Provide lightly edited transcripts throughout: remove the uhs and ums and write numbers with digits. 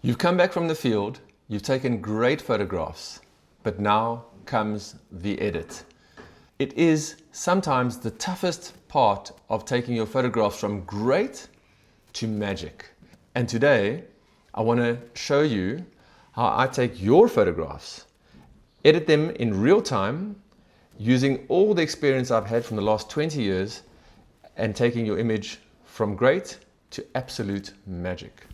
You've come back from the field, you've taken great photographs, but now comes the edit. It is sometimes the toughest part of taking your photographs from great to magic. And today, I want to show you how I take your photographs, edit them in real time, using all the experience I've had from the last 20 years, and taking your image from great to absolute magic.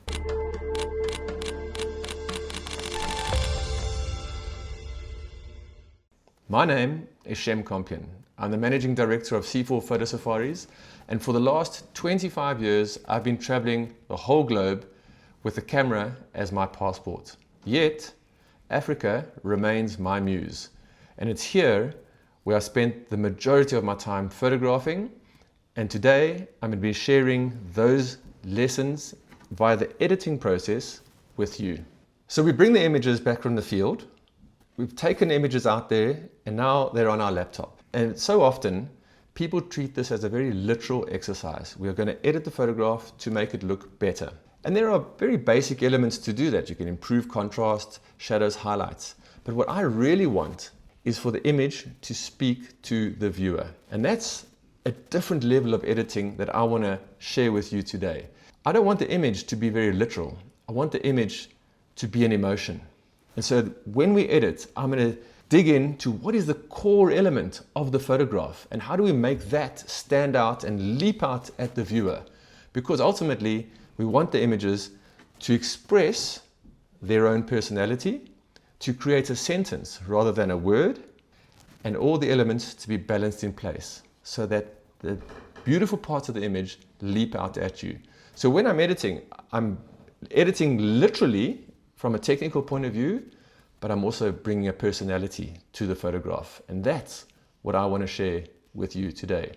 My name is Shem Compion. I'm the Managing Director of C4 Photo Safaris, and for the last 25 years I've been traveling the whole globe with the camera as my passport. Yet, Africa remains my muse, and it's here where I spent the majority of my time photographing, and today I'm going to be sharing those lessons via the editing process with you. So we bring the images back from the field. We've taken images out there and now they're on our laptop. And so often people treat this as a very literal exercise. We are going to edit the photograph to make it look better. And there are very basic elements to do that. You can improve contrast, shadows, highlights. But what I really want is for the image to speak to the viewer. And that's a different level of editing that I want to share with you today. I don't want the image to be very literal. I want the image to be an emotion. And so when we edit, I'm going to dig into what is the core element of the photograph and how do we make that stand out and leap out at the viewer. Because ultimately, we want the images to express their own personality, to create a sentence rather than a word, and all the elements to be balanced in place so that the beautiful parts of the image leap out at you. So when I'm editing literally from a technical point of view, but I'm also bringing a personality to the photograph. And that's what I want to share with you today.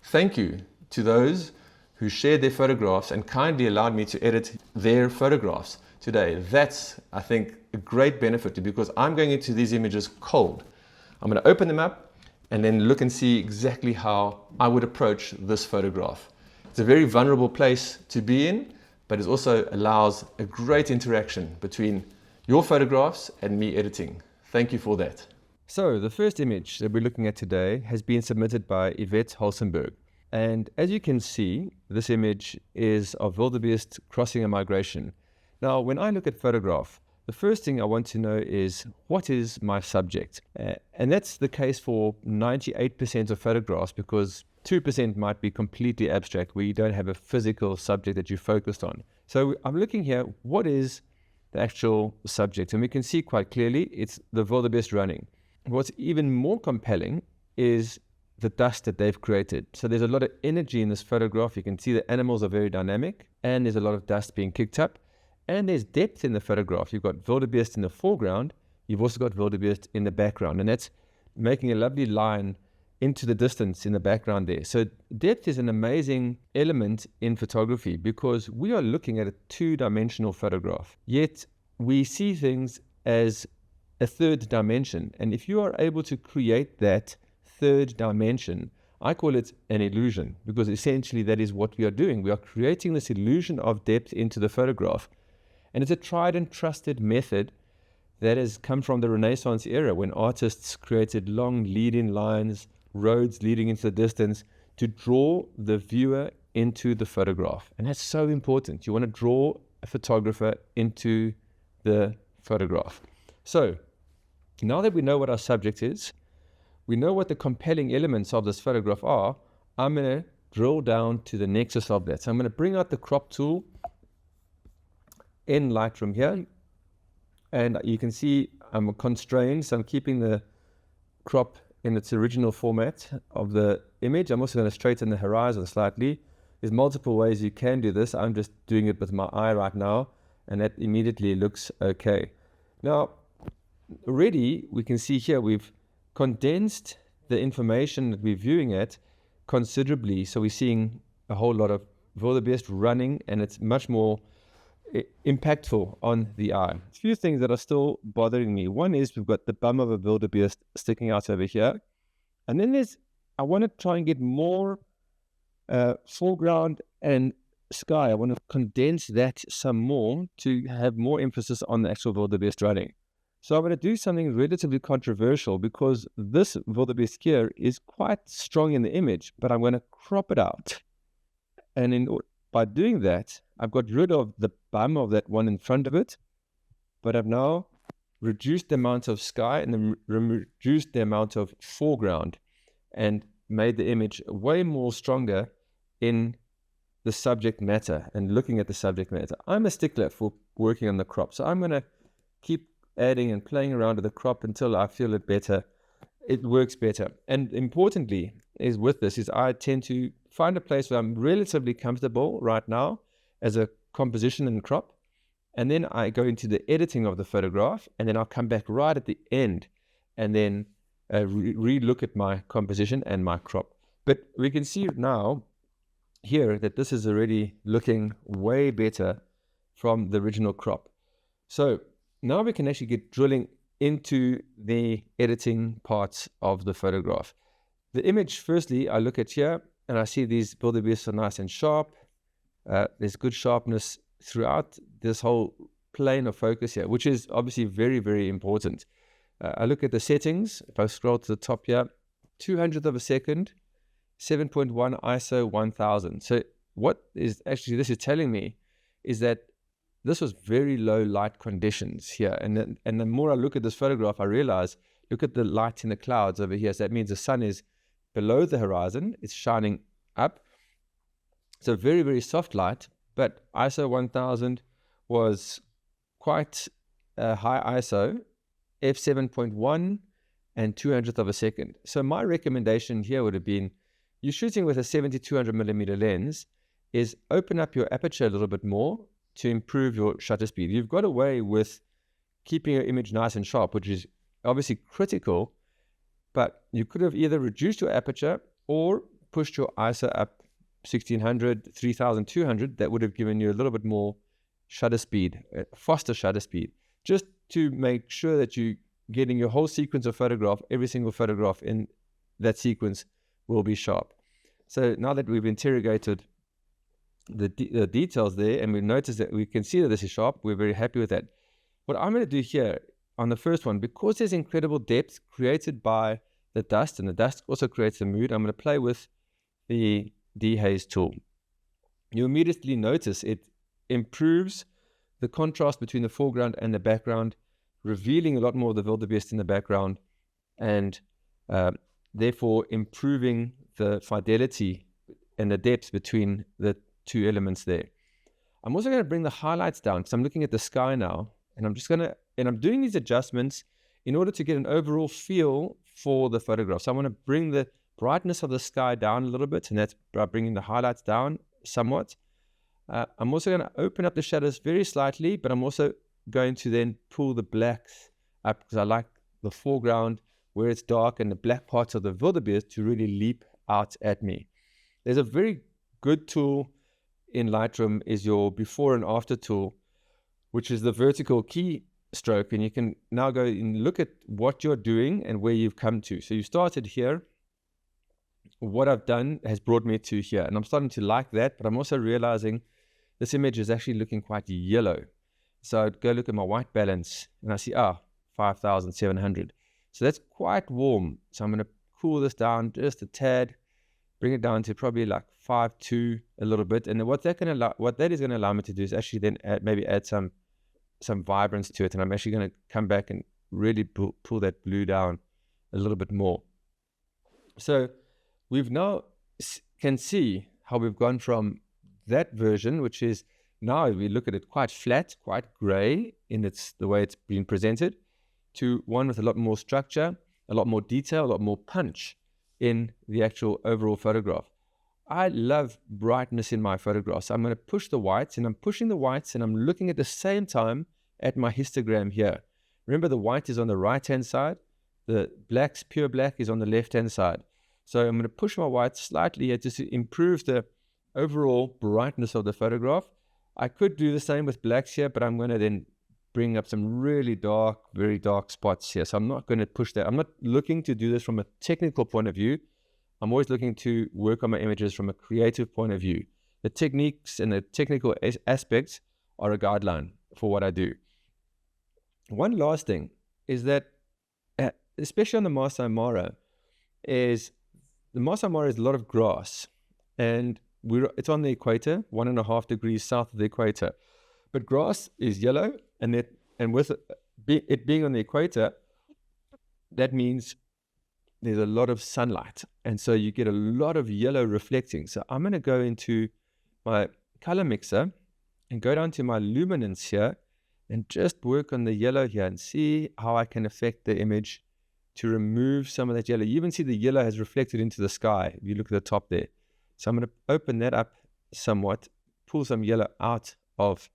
Thank you to those who shared their photographs and kindly allowed me to edit their photographs today. That's, I think, a great benefit because I'm going into these images cold. I'm going to open them up and then look and see exactly how I would approach this photograph. It's a very vulnerable place to be in, but it also allows a great interaction between your photographs and me editing. Thank you for that. So the first image that we're looking at today has been submitted by Yvette Holsenberg. And as you can see, this image is of wildebeest crossing a migration. Now, when I look at photograph, the first thing I want to know is what is my subject? And that's the case for 98% of photographs because 2% might be completely abstract where you don't have a physical subject that you focused on. So I'm looking here, what is the actual subject? And we can see quite clearly it's the wildebeest running. What's even more compelling is the dust that they've created. So there's a lot of energy in this photograph. You can see the animals are very dynamic and there's a lot of dust being kicked up. And there's depth in the photograph. You've got wildebeest in the foreground. You've also got wildebeest in the background. And that's making a lovely line into the distance in the background there. So depth is an amazing element in photography because we are looking at a two-dimensional photograph. Yet we see things as a third dimension. And if you are able to create that third dimension, I call it an illusion because essentially that is what we are doing. We are creating this illusion of depth into the photograph. And it's a tried and trusted method that has come from the Renaissance era when artists created long lead-in lines, roads leading into the distance to draw the viewer into the photograph. And that's so important. You want to draw a photographer into the photograph. So now that we know what our subject is, we know what the compelling elements of this photograph are, I'm going to drill down to the nexus of that. So I'm going to bring out the crop tool in Lightroom here. And you can see I'm constrained, so I'm keeping the crop in its original format of the image. I'm also going to straighten the horizon slightly. There's multiple ways you can do this. I'm just doing it with my eye right now, and that immediately looks okay. Now, already we can see here we've condensed the information that we're viewing at considerably. So we're seeing a whole lot of wildebeest running, and it's much more impactful on the eye. A few things that are still bothering me. One is we've got the bum of a wildebeest sticking out over here. And then I want to try and get more foreground and sky, I want to condense that some more to have more emphasis on the actual wildebeest running. So I'm going to do something relatively controversial because this wildebeest here is quite strong in the image, but I'm going to crop it out. And by doing that, I've got rid of the bum of that one in front of it, but I've now reduced the amount of sky and then reduced the amount of foreground and made the image way more stronger in the subject matter and looking at the subject matter. I'm a stickler for working on the crop, so I'm going to keep adding and playing around with the crop until I feel it better. It works better. And importantly is with this is I tend to find a place where I'm relatively comfortable right now as a composition and crop. And then I go into the editing of the photograph, and then I'll come back right at the end and then re-look at my composition and my crop. But we can see now here that this is already looking way better from the original crop. So now we can actually get drilling into the editing parts of the photograph. The image, firstly, I look at here and I see these wildebeest are nice and sharp. There's good sharpness throughout this whole plane of focus here, which is obviously very, very important. I look at the settings. If I scroll to the top here, 200th of a second, 7.1 ISO 1000. So what is actually this is telling me is that this was very low light conditions here. And the more I look at this photograph, I realize, look at the light in the clouds over here. So that means the sun is below the horizon. It's shining up. So very, very soft light. But ISO 1000 was quite a high ISO, f7.1 and 200th of a second. So my recommendation here would have been, you're shooting with a 70-200 millimeter lens, is open up your aperture a little bit more to improve your shutter speed. You've got away with keeping your image nice and sharp, which is obviously critical, but you could have either reduced your aperture or pushed your ISO up 1600, 3200. That would have given you a little bit more shutter speed, faster shutter speed, just to make sure that you're getting your whole sequence of photograph, every single photograph in that sequence will be sharp. So now that we've interrogated the details there and we notice that we can see that this is sharp, we're very happy with that. What I'm going to do here on the first one, because there's incredible depth created by the dust, and the dust also creates a mood, I'm going to play with the dehaze tool. You immediately notice it improves the contrast between the foreground and the background, revealing a lot more of the wildebeest in the background, and therefore improving the fidelity and the depth between the two elements there. I'm also going to bring the highlights down because I'm looking at the sky now, and I'm doing these adjustments in order to get an overall feel for the photograph. So I want to bring the brightness of the sky down a little bit, and that's by bringing the highlights down somewhat. I'm also going to open up the shadows very slightly, but I'm also going to then pull the blacks up because I like the foreground where it's dark and the black parts of the wildebeest to really leap out at me. There's a very good tool in Lightroom is your before and after tool, which is the vertical key stroke, and you can now go and look at what you're doing and where you've come to. So you started here. What I've done has brought me to here, and I'm starting to like that, but I'm also realizing this image is actually looking quite yellow. So I'd go look at my white balance and I see 5,700. So that's quite warm. So I'm going to cool this down just a tad, bring it down to probably like 5.2 a little bit. And then what that is going to allow me to do is actually then maybe add some vibrance to it. And I'm actually going to come back and really pull that blue down a little bit more. So we've now can see how we've gone from that version, which is now we look at it quite flat, quite gray in the way it's been presented, to one with a lot more structure, a lot more detail, a lot more punch in the actual overall photograph. I love brightness in my photographs. I'm going to push the whites, and I'm pushing the whites, and I'm looking at the same time at my histogram here. Remember, the white is on the right-hand side. The blacks, pure black, is on the left-hand side. So I'm going to push my white slightly here just to improve the overall brightness of the photograph. I could do the same with blacks here, but I'm going to then bring up some really dark, very dark spots here. So I'm not going to push that. I'm not looking to do this from a technical point of view. I'm always looking to work on my images from a creative point of view. The techniques and the technical aspects are a guideline for what I do. One last thing is that, especially on the Masai Mara, is the Masai Mara is a lot of grass, and it's on the equator, 1.5 degrees south of the equator. But grass is yellow, and with it being on the equator, that means there's a lot of sunlight, and so you get a lot of yellow reflecting. So I'm going to go into my color mixer and go down to my luminance here and just work on the yellow here and see how I can affect the image to remove some of that yellow. You even see the yellow has reflected into the sky if you look at the top there. So I'm going to open that up somewhat, pull some yellow out of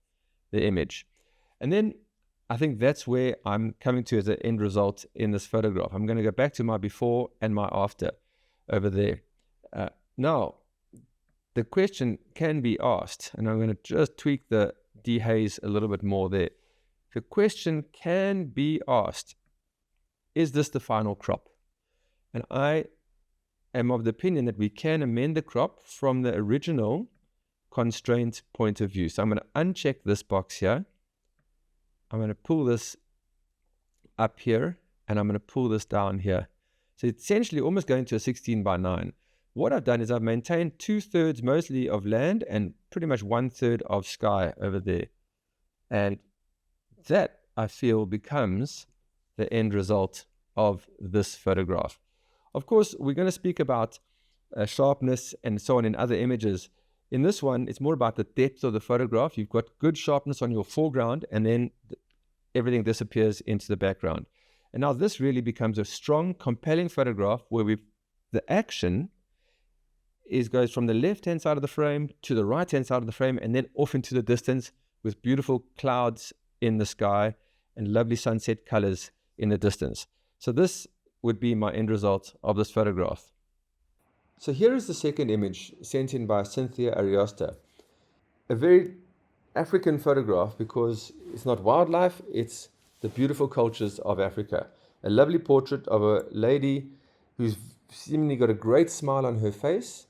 the image. And then I think that's where I'm coming to as an end result in this photograph. I'm going to go back to my before and my after over there. Now, the question can be asked, and I'm going to just tweak the dehaze a little bit more there. The question can be asked, is this the final crop? And I am of the opinion that we can amend the crop from the original constraint point of view. So I'm going to uncheck this box here. I'm going to pull this up here, and I'm going to pull this down here. So essentially almost going to a 16:9. What I've done is I've maintained 2/3 mostly of land and pretty much 1/3 of sky over there. And that, I feel, becomes the end result of this photograph. Of course, we're going to speak about sharpness and so on in other images. In this one, it's more about the depth of the photograph. You've got good sharpness on your foreground, and then everything disappears into the background. And now this really becomes a strong, compelling photograph where the action goes from the left-hand side of the frame to the right-hand side of the frame, and then off into the distance with beautiful clouds in the sky and lovely sunset colors in the distance. So this would be my end result of this photograph. So here is the second image sent in by Cynthia Ariosta. A very African photograph because it's not wildlife, it's the beautiful cultures of Africa. A lovely portrait of a lady who's seemingly got a great smile on her face,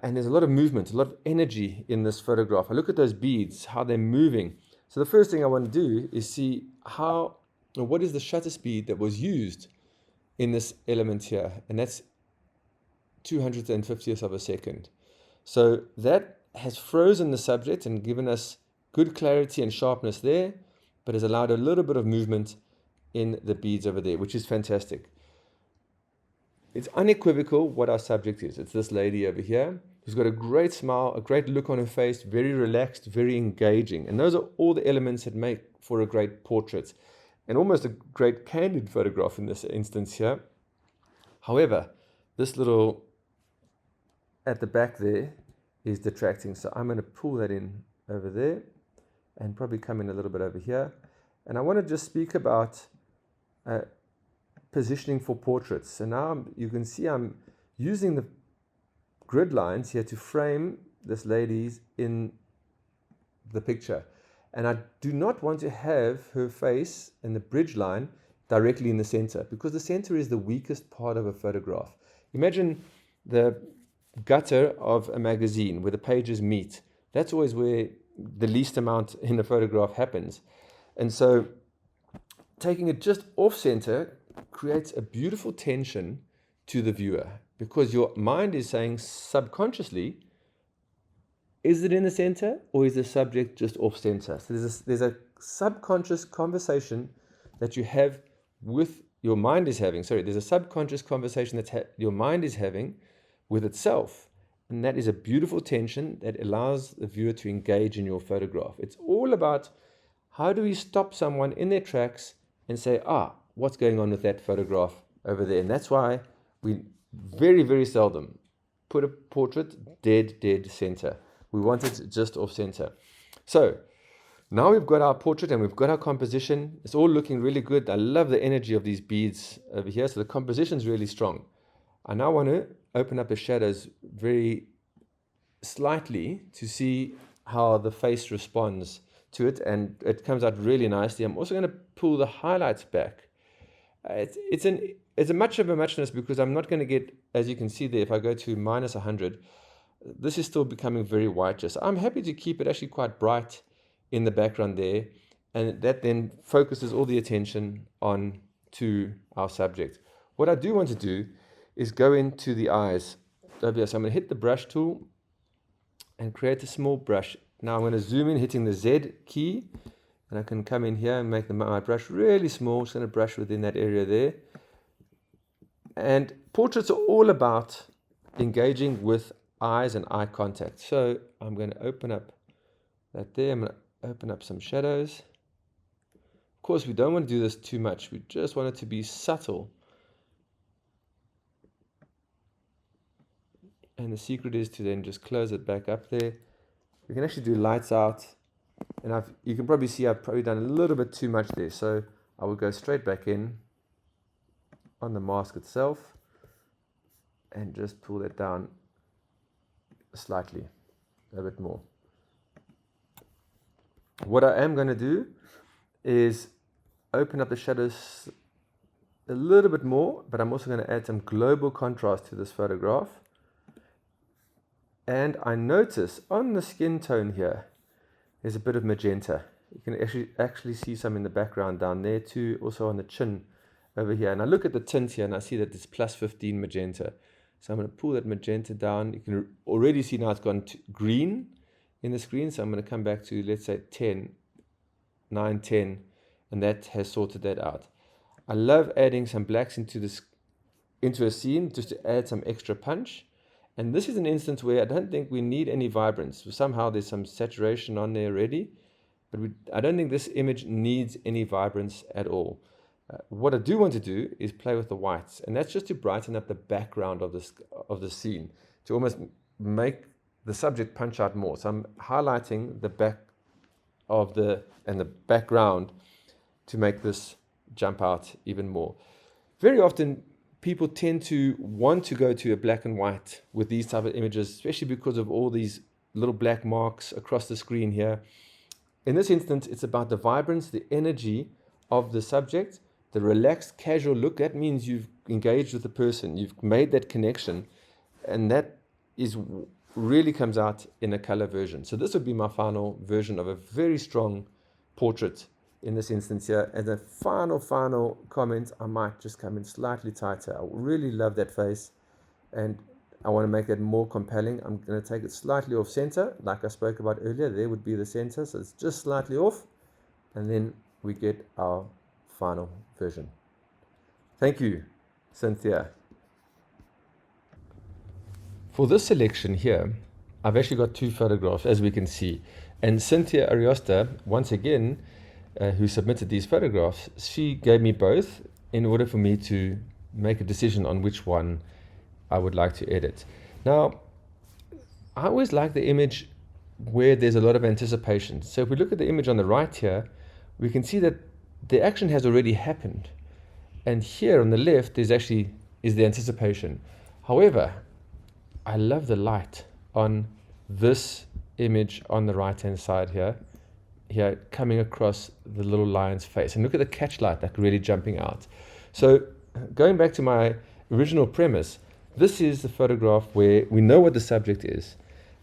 and there's a lot of movement, a lot of energy in this photograph. I look at those beads, how they're moving. So the first thing I want to do is see what is the shutter speed that was used in this element here, and that's 250th of a second. So that has frozen the subject and given us good clarity and sharpness there, but has allowed a little bit of movement in the beads over there, which is fantastic. It's unequivocal what our subject is. It's this lady over here who's got a great smile, a great look on her face, very relaxed, very engaging. And those are all the elements that make for a great portrait and almost a great candid photograph in this instance here. However, this little at the back there is detracting. So I'm going to pull that in over there and probably come in a little bit over here. And I want to just speak about positioning for portraits. So now you can see I'm using the grid lines here to frame this lady's in the picture. And I do not want to have her face and the bridge line directly in the center, because the center is the weakest part of a photograph. Imagine the gutter of a magazine where the pages meet. That's always where the least amount in a photograph happens. And so taking it just off center creates a beautiful tension to the viewer, because your mind is saying subconsciously, is it in the center or is the subject just off center? So there's a subconscious conversation that you have with your mind is having. Sorry, there's a subconscious conversation that your mind is having with itself. And that is a beautiful tension that allows the viewer to engage in your photograph. It's all about how do we stop someone in their tracks and say, what's going on with that photograph over there? And that's why we very, very seldom put a portrait dead center. We want it just off center. So now we've got our portrait and we've got our composition. It's all looking really good. I love the energy of these beads over here. So the composition is really strong. I now want to open up the shadows very slightly to see how the face responds to it, and it comes out really nicely. I'm also going to pull the highlights back. It's a much of a muchness because I'm not going to get, as you can see there, if I go to -100, this is still becoming very white. So I'm happy to keep it actually quite bright in the background there, and that then focuses all the attention on to our subject. What I do want to do is go into the eyes over here. So I'm going to hit the brush tool and create a small brush. Now I'm going to zoom in, hitting the Z key, and I can come in here and make my brush really small. Just going to brush within that area there. And portraits are all about engaging with eyes and eye contact. So I'm going to open up that there. I'm going to open up some shadows. Of course, we don't want to do this too much. We just want it to be subtle. And the secret is to then just close it back up there. We can actually do lights out. And you can probably see I've probably done a little bit too much there. So I will go straight back in on the mask itself and just pull that down slightly, a bit more. What I am going to do is open up the shadows a little bit more, but I'm also going to add some global contrast to this photograph. And I notice on the skin tone here, there's a bit of magenta. You can actually see some in the background down there too, also on the chin over here. And I look at the tint here and I see that it's plus 15 magenta. So I'm going to pull that magenta down. You can already see now it's gone to green in the screen. So I'm going to come back to, let's say 10, 9, 10, and that has sorted that out. I love adding some blacks into a scene just to add some extra punch. And this is an instance where I don't think we need any vibrance. Somehow there's some saturation on there already, but I don't think this image needs any vibrance at all. What I do want to do is play with the whites, and that's just to brighten up the background of the scene, to almost make the subject punch out more. So I'm highlighting the back of the background to make this jump out even more. Very often people tend to want to go to a black and white with these type of images, especially because of all these little black marks across the screen here. In this instance, it's about the vibrance, the energy of the subject, the relaxed, casual look. That means you've engaged with the person, you've made that connection, and that really comes out in a color version. So this would be my final version of a very strong portrait in this instance here. And the final comment, I might just come in slightly tighter. I really love that face, and I want to make it more compelling. I'm going to take it slightly off center, like I spoke about earlier. There would be the center, so it's just slightly off, and then we get our final version. Thank you, Cynthia. For this selection here, I've actually got two photographs, as we can see. And Cynthia Ariosta, once again, who submitted these photographs, she gave me both in order for me to make a decision on which one I would like to edit. Now, I always like the image where there's a lot of anticipation. So if we look at the image on the right here, we can see that the action has already happened. And here on the left, is the anticipation. However, I love the light on this image on the right-hand side here coming across the little lion's face. And look at the catch light, like really jumping out. So going back to my original premise, this is the photograph where we know what the subject is.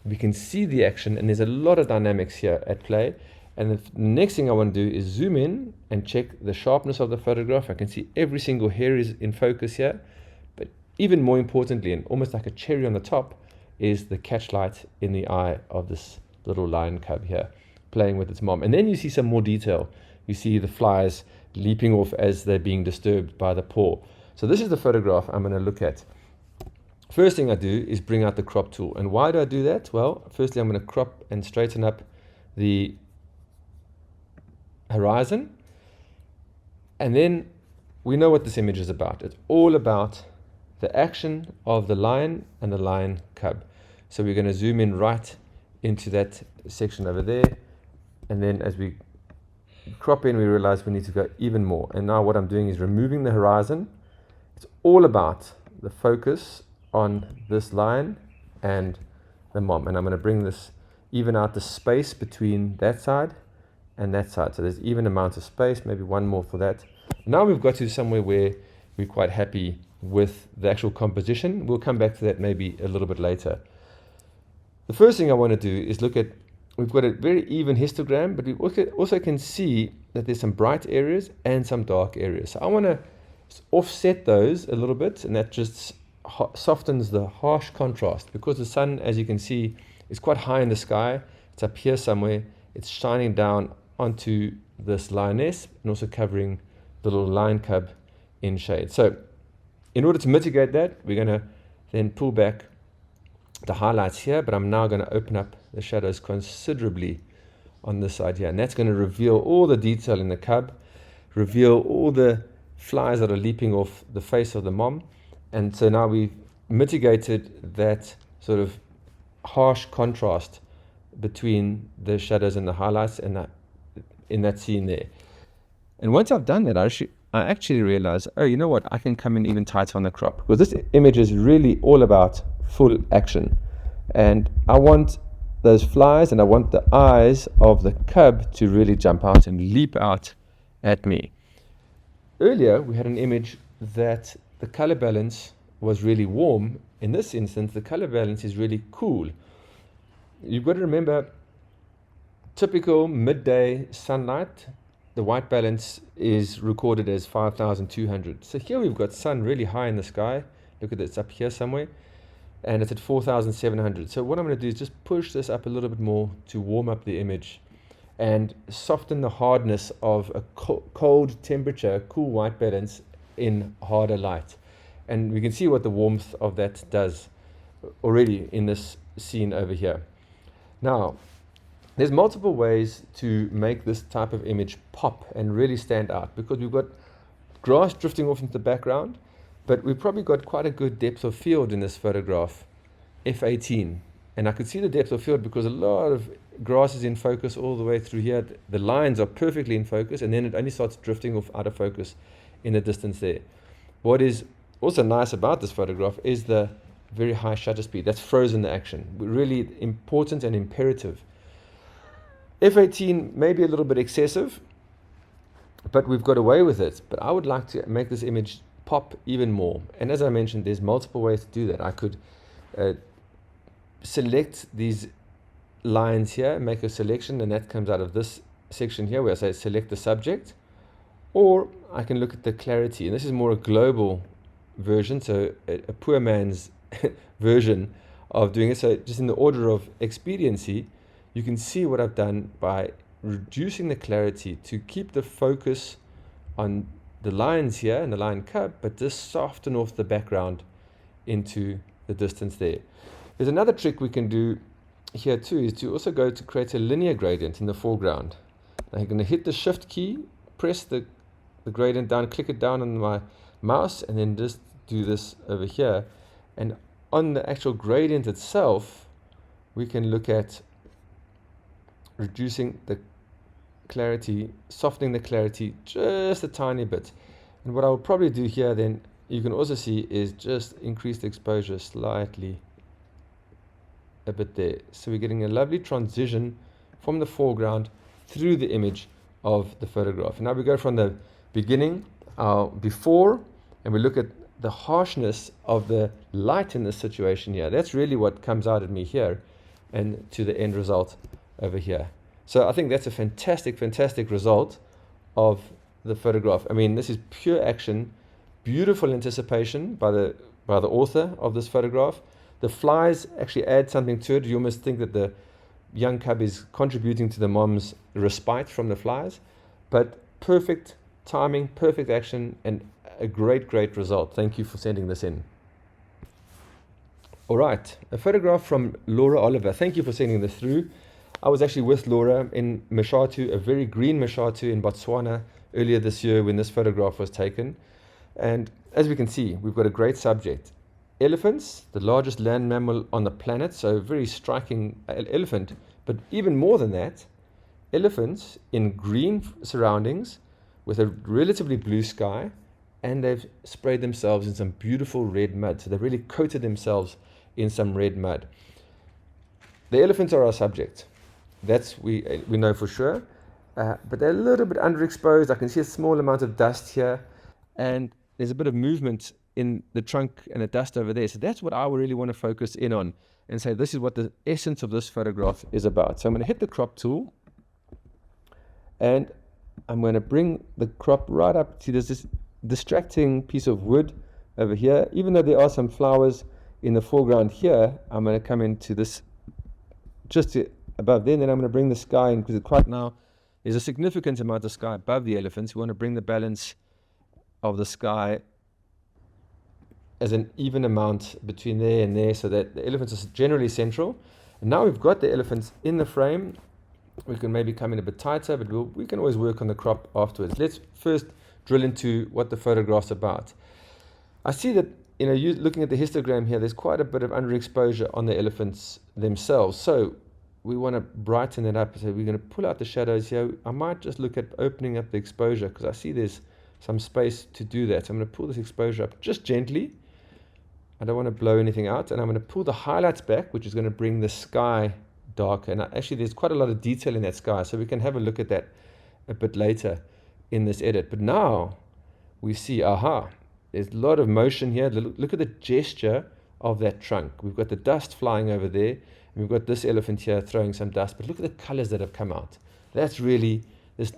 We can see the action, and there's a lot of dynamics here at play. And the next thing I want to do is zoom in and check the sharpness of the photograph. I can see every single hair is in focus here. But even more importantly, and almost like a cherry on the top, is the catch light in the eye of this little lion cub here, playing with its mom. And then you see some more detail. You see the flies leaping off as they're being disturbed by the paw. So this is the photograph I'm going to look at. First thing I do is bring out the crop tool. And why do I do that? Well, firstly, I'm going to crop and straighten up the horizon. And then we know what this image is about. It's all about the action of the lion and the lion cub. So we're going to zoom in right into that section over there. And then as we crop in, we realize we need to go even more. And now what I'm doing is removing the horizon. It's all about the focus on this lion and the mom. And I'm going to bring this, even out the space between that side and that side. So there's even amount of space, maybe one more for that. Now we've got to somewhere where we're quite happy with the actual composition. We'll come back to that maybe a little bit later. the first thing I want to do is look at, we've got a very even histogram, but we also can see that there's some bright areas and some dark areas. So I want to offset those a little bit, and that just softens the harsh contrast, because the sun, as you can see, is quite high in the sky. It's up here somewhere. It's shining down onto this lioness and also covering the little lion cub in shade. So in order to mitigate that, we're going to then pull back the highlights here, but I'm now going to open up the shadows considerably on this side here, and that's going to reveal all the detail in the cub, reveal all the flies that are leaping off the face of the mom. And so now we've mitigated that sort of harsh contrast between the shadows and the highlights and that in that scene there. And once I've done that, I actually realized, oh, you know what, I can come in even tighter on the crop, because this image is really all about full action, and I want those flies and I want the eyes of the cub to really jump out and leap out at me. Earlier we had an image that the color balance was really warm. In this instance, the color balance is really cool. You've got to remember, typical midday sunlight, the white balance is recorded as 5,200. So here we've got sun really high in the sky. Look at it, it's up here somewhere, and it's at 4,700. So what I'm going to do is just push this up a little bit more to warm up the image and soften the hardness of a cold temperature, cool white balance in harder light. And we can see what the warmth of that does already in this scene over here. Now, there's multiple ways to make this type of image pop and really stand out, because we've got grass drifting off into the background, but we've probably got quite a good depth of field in this photograph, f18. And I could see the depth of field because a lot of grass is in focus all the way through here. The lines are perfectly in focus, and then it only starts drifting off out of focus in the distance there. What is also nice about this photograph is the very high shutter speed. That's frozen the action. Really important and imperative. F18 may be a little bit excessive, but we've got away with it. But I would like to make this image pop even more. And as I mentioned, there's multiple ways to do that. I could select these lines here, make a selection, and that comes out of this section here where I say select the subject. Or I can look at the clarity, and this is more a global version, so a poor man's version of doing it. So just in the order of expediency, you can see what I've done by reducing the clarity to keep the focus on the lines here and the lion cub, but just soften off the background into the distance there. There's another trick we can do here too, is to also go to create a linear gradient in the foreground. I'm going to hit the shift key, press the gradient down, click it down on my mouse, and then just do this over here. And on the actual gradient itself, we can look at reducing the clarity, softening the clarity just a tiny bit. And what I will probably do here then, you can also see, is just increase the exposure slightly a bit there. So we're getting a lovely transition from the foreground through the image of the photograph. And now we go from the beginning, before, and we look at the harshness of the light in this situation here. That's really what comes out at me here, and to the end result over here. So I think that's a fantastic, fantastic result of the photograph. I mean, this is pure action, beautiful anticipation by the author of this photograph. The flies actually add something to it. You almost think that the young cub is contributing to the mom's respite from the flies, but perfect timing, perfect action, and a great, great result. Thank you for sending this in. All right, a photograph from Laura Oliver. Thank you for sending this through. I was actually with Laura in Mashatu, a very green Mashatu in Botswana earlier this year when this photograph was taken. And as we can see, we've got a great subject. Elephants, the largest land mammal on the planet, so very striking elephant. But even more than that, elephants in green surroundings with a relatively blue sky, and they've sprayed themselves in some beautiful red mud. So they've really coated themselves in some red mud. The elephants are our subject. That's we know for sure. But they're a little bit underexposed. I can see a small amount of dust here, and there's a bit of movement in the trunk and the dust over there. So that's what I really want to focus in on. and say this is what the essence of this photograph is about. So I'm going to hit the crop tool, and I'm going to bring the crop right up to this distracting piece of wood over here. Even though there are some flowers in the foreground here, I'm going to come into this just above there, and then I'm going to bring the sky in, because quite now there's a significant amount of sky above the elephants. We want to bring the balance of the sky as an even amount between there and there, so that the elephants are generally central. And now we've got the elephants in the frame, we can maybe come in a bit tighter, but we can always work on the crop afterwards. Let's first drill into what the photograph's about. I see that, looking at the histogram here, there's quite a bit of underexposure on the elephants themselves. So we want to brighten that up. So we're going to pull out the shadows here. I might just look at opening up the exposure, because I see there's some space to do that. So I'm going to pull this exposure up just gently. I don't want to blow anything out. And I'm going to pull the highlights back, which is going to bring the sky darker. And actually, there's quite a lot of detail in that sky, so we can have a look at that a bit later in this edit. But now we see, there's a lot of motion here. Look at the gesture of that trunk. We've got the dust flying over there, and we've got this elephant here throwing some dust. But look at the colors that have come out. That's really, this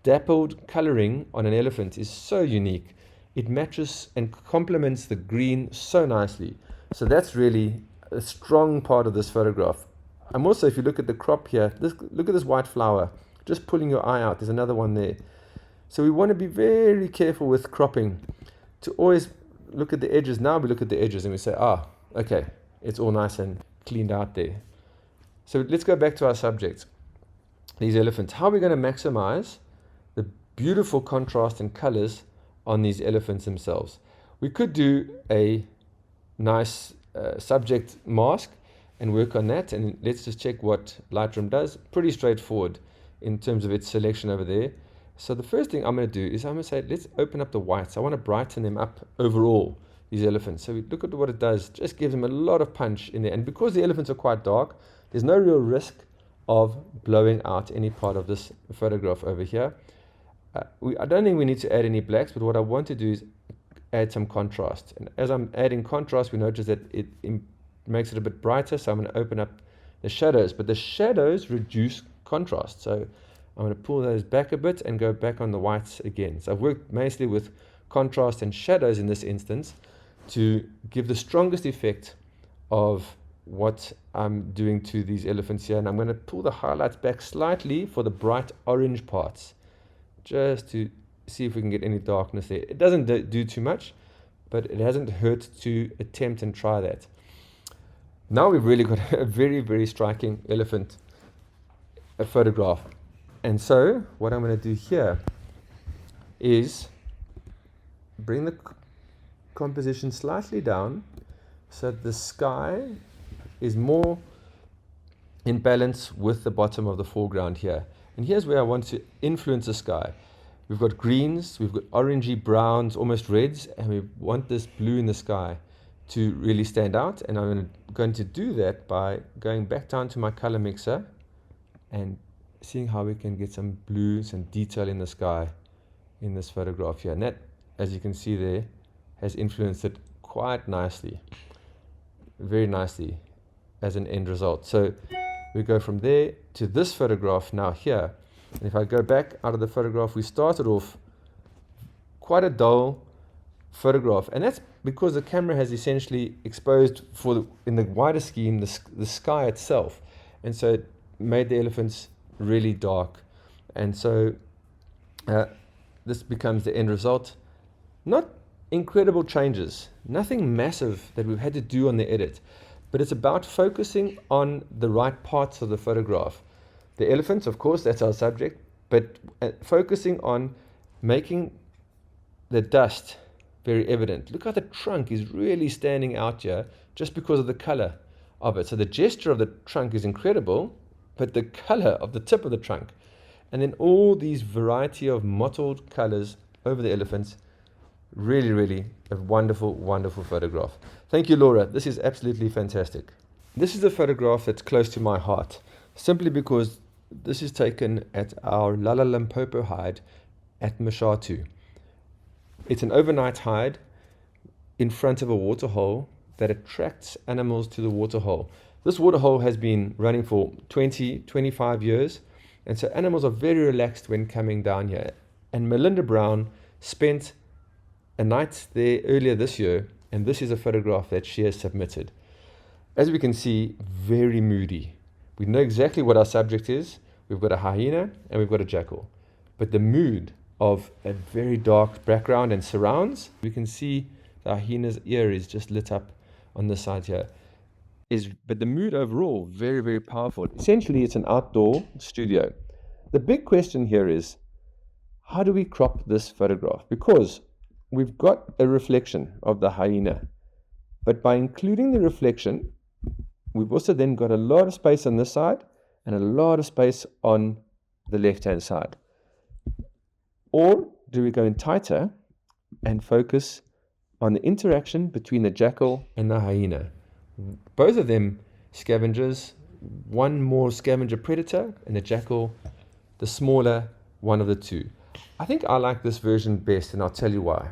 dappled coloring on an elephant is so unique. It matches and complements the green so nicely. So that's really a strong part of this photograph. I'm also, if you look at the crop here, look at this white flower, just pulling your eye out. There's another one there. So we want to be very careful with cropping, to always look at the edges. Now we look at the edges and we say, okay, it's all nice and cleaned out there. So let's go back to our subject, these elephants. How are we going to maximize the beautiful contrast and colors on these elephants themselves? We could do a nice subject mask and work on that, and let's just check what Lightroom does. Pretty straightforward in terms of its selection over there. So the first thing I'm going to do is I'm going to say, let's open up the whites. I want to brighten them up overall, these elephants. So we look at what it does. Just gives them a lot of punch in there. And because the elephants are quite dark, there's no real risk of blowing out any part of this photograph over here. I don't think we need to add any blacks, but what I want to do is add some contrast. And as I'm adding contrast, we notice that it makes it a bit brighter. So I'm going to open up the shadows, but the shadows reduce contrast. So I'm going to pull those back a bit and go back on the whites again. So I've worked mostly with contrast and shadows in this instance to give the strongest effect of what I'm doing to these elephants here. And I'm going to pull the highlights back slightly for the bright orange parts, just to see if we can get any darkness there. It doesn't do too much, but it hasn't hurt to attempt and try that. Now we've really got a very, very striking elephant photograph. And so what I'm going to do here is bring the composition slightly down so that the sky is more in balance with the bottom of the foreground here. And here's where I want to influence the sky. We've got greens, we've got orangey browns, almost reds, and we want this blue in the sky to really stand out. And I'm going to do that by going back down to my color mixer and seeing how we can get some blues and detail in the sky in this photograph here. And that, as you can see there, has influenced it quite nicely, very nicely as an end result. So we go from there to this photograph now here. And if I go back out of the photograph, we started off quite a dull photograph. And that's because the camera has essentially exposed, in the wider scheme, the sky itself. And so it made the elephants really dark. And so this becomes the end result. Not incredible changes, nothing massive that we've had to do on the edit, but it's about focusing on the right parts of the photograph. The elephants, of course, that's our subject, but focusing on making the dust very evident. Look how the trunk is really standing out here just because of the color of it. So the gesture of the trunk is incredible, but the color of the tip of the trunk, and then all these variety of mottled colors over the elephants, really, really a wonderful, wonderful photograph. Thank you, Laura. This is absolutely fantastic. This is a photograph that's close to my heart, simply because this is taken at our Lala Limpopo hide at Mashatu. It's an overnight hide in front of a waterhole that attracts animals to the waterhole. This waterhole has been running for 20, 25 years, and so animals are very relaxed when coming down here. And Melinda Brown spent a night there earlier this year, and this is a photograph that she has submitted. As we can see, very moody. We know exactly what our subject is. We've got a hyena and we've got a jackal. But the mood of a very dark background and surrounds, we can see the hyena's ear is just lit up on this side here. But the mood overall, very, very powerful. Essentially, it's an outdoor studio. The big question here is, how do we crop this photograph? Because we've got a reflection of the hyena, but by including the reflection, we've also then got a lot of space on this side and a lot of space on the left-hand side. Or do we go in tighter and focus on the interaction between the jackal and the hyena? Both of them scavengers, one more scavenger predator, and the jackal, the smaller one of the two. I think I like this version best, and I'll tell you why.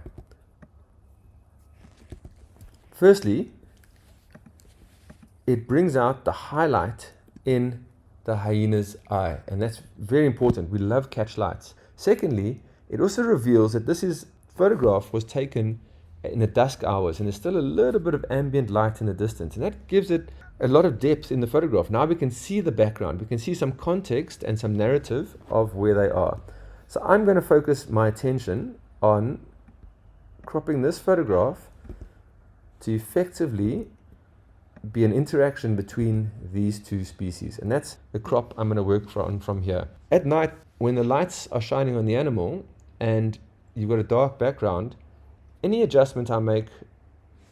Firstly, it brings out the highlight in the hyena's eye, and that's very important. We love catch lights. Secondly, it also reveals that this photograph was taken in the dusk hours, and there's still a little bit of ambient light in the distance, and that gives it a lot of depth in the photograph. Now we can see the background, we can see some context and some narrative of where they are. So I'm going to focus my attention on cropping this photograph to effectively be an interaction between these two species, and that's the crop I'm going to work from here. At night, when the lights are shining on the animal and you've got a dark background, any adjustment I make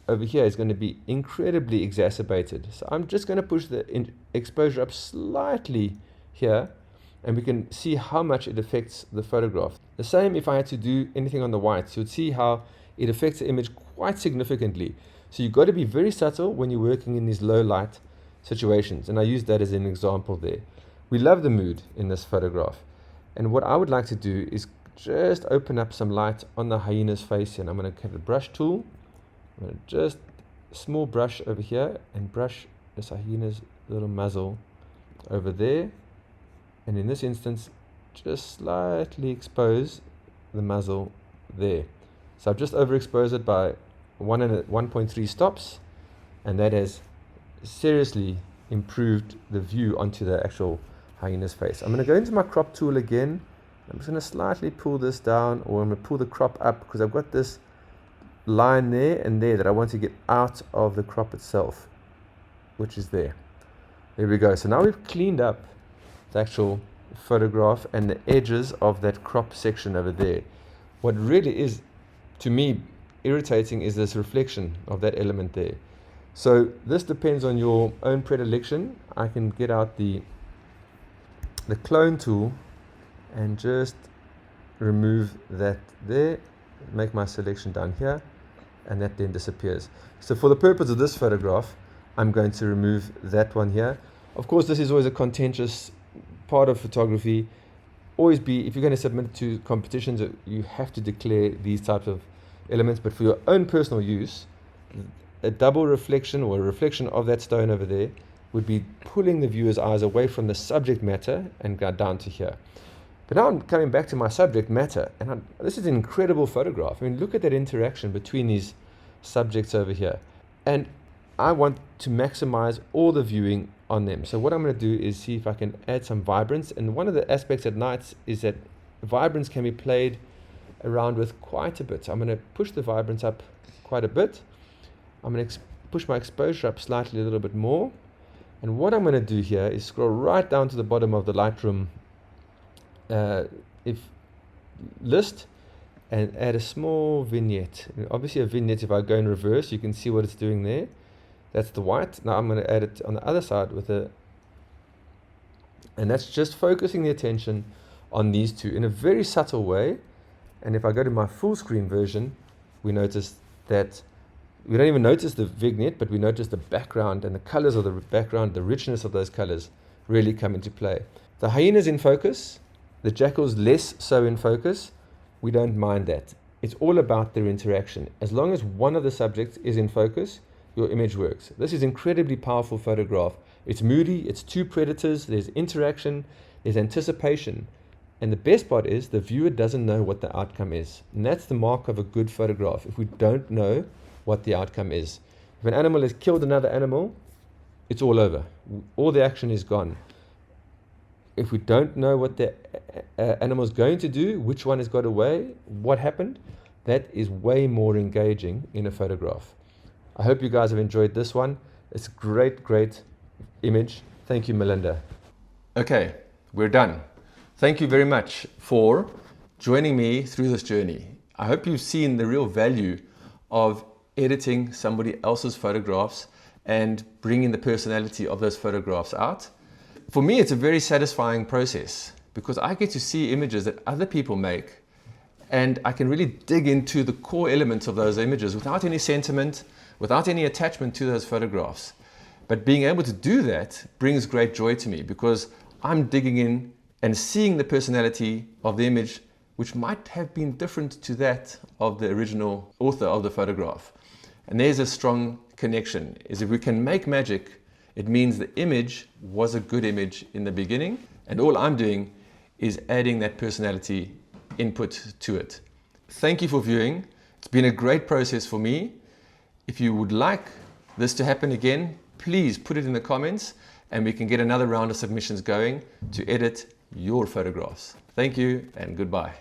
over here is going to be incredibly exacerbated. So I'm just going to push the exposure up slightly here, and we can see how much it affects the photograph. The same if I had to do anything on the whites, you'd see how it affects the image quite significantly. So you've got to be very subtle when you're working in these low light situations, and I use that as an example there. We love the mood in this photograph, and what I would like to do is just open up some light on the hyena's face, and I'm going to get a brush tool. I'm going to just a small brush over here and brush this hyena's little muzzle over there, and in this instance just slightly expose the muzzle there. So I've just overexposed it by 1.3 stops, and that has seriously improved the view onto the actual hyena's face. I'm going to go into my crop tool again. I'm just going to slightly pull this down, or I'm going to pull the crop up because I've got this line there and there that I want to get out of the crop itself, which is there. There we go. So now we've cleaned up the actual photograph and the edges of that crop section over there. What really is, to me, irritating is this reflection of that element there. So this depends on your own predilection. I can get out the clone tool and just remove that there, make my selection down here, and that then disappears. So for the purpose of this photograph, I'm going to remove that one here. Of course, this is always a contentious part of photography. Always be, if you're going to submit to competitions, you have to declare these types of elements, but for your own personal use, a double reflection or a reflection of that stone over there would be pulling the viewer's eyes away from the subject matter and go down to here. But now I'm coming back to my subject matter, and this is an incredible photograph. I mean, look at that interaction between these subjects over here. And I want to maximize all the viewing on them. So what I'm going to do is see if I can add some vibrance. And one of the aspects at night is that vibrance can be played around with quite a bit. So I'm going to push the vibrance up quite a bit. I'm going to push my exposure up slightly a little bit more. And what I'm going to do here is scroll right down to the bottom of the Lightroom list and add a small vignette. Obviously a vignette, if I go in reverse, you can see what it's doing there. That's the white. Now I'm going to add it on the other side and that's just focusing the attention on these two in a very subtle way. And if I go to my full screen version, we notice that we don't even notice the vignette, but we notice the background and the colors of the background, the richness of those colors really come into play. The hyena's in focus, the jackal's less so in focus. We don't mind that. It's all about their interaction. As long as one of the subjects is in focus, your image works. This is incredibly powerful photograph. It's moody, it's two predators, there's interaction, there's anticipation. And the best part is the viewer doesn't know what the outcome is. And that's the mark of a good photograph, if we don't know what the outcome is. If an animal has killed another animal, it's all over. All the action is gone. If we don't know what the animal is going to do, which one has got away, what happened, that is way more engaging in a photograph. I hope you guys have enjoyed this one. It's a great, great image. Thank you, Melinda. Okay, we're done. Thank you very much for joining me through this journey. I hope you've seen the real value of editing somebody else's photographs and bringing the personality of those photographs out. For me, it's a very satisfying process because I get to see images that other people make, and I can really dig into the core elements of those images without any sentiment, without any attachment to those photographs. But being able to do that brings great joy to me because I'm digging in and seeing the personality of the image, which might have been different to that of the original author of the photograph. And there's a strong connection, is if we can make magic, it means the image was a good image in the beginning, and all I'm doing is adding that personality input to it. Thank you for viewing. It's been a great process for me. If you would like this to happen again, please put it in the comments and we can get another round of submissions going to edit your photographs. Thank you and goodbye.